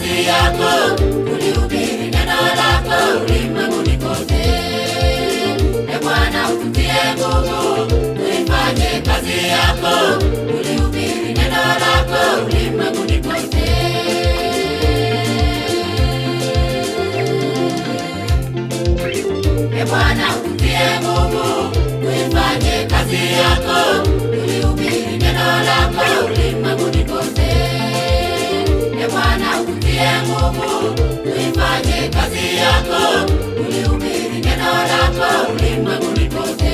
kazi yako, ulihubiri neno lako ulimwenguni kote. E Bwana, ututie nguvu, tuifanye kazi yako, ulihubiri neno lako ulimwenguni kote. E Bwana, ututie nguvu, tuifanye kazi yako, ulihubiri neno lako ulimwenguni kote. E Bwana, ututie nguvu, tuifanye kazi yako, ulihubiri neno lako ulimwenguni kote.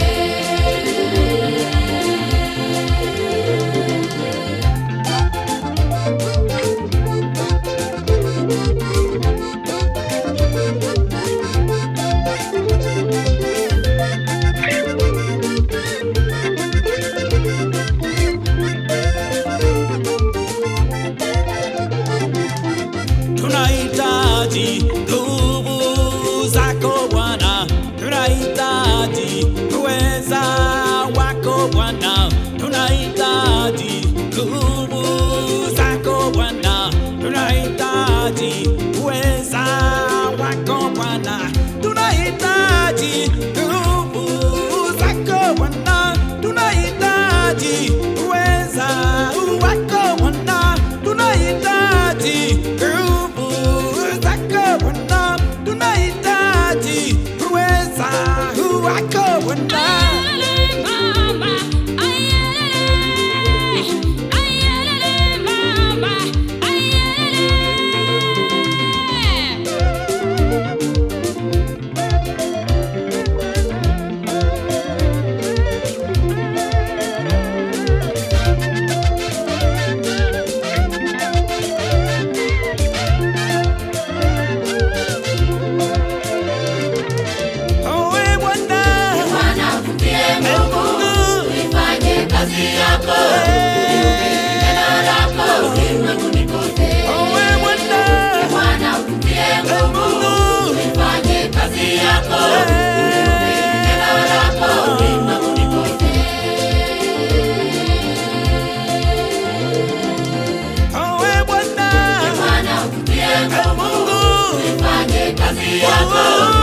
Tunahitaji nguvu zako Bwana, tunahitaji uweza wako Bwana, tunahitaji nguvu zako Bwana, tunahitaji uweza wako Bwana, tunahitaji nguvu zako Bwana, tunahitaji uweza wako Bwana, tunahitaji tunahitaji uweza wako Bwana. Kazi yako, ulihubiri neno lako ulimwenguni kote. E Bwana, ututie nguvu, tuifanye kazi yako, ulihubiri neno lako ulimwenguni kote. E Bwana, ututie nguvu, tuifanye kazi yako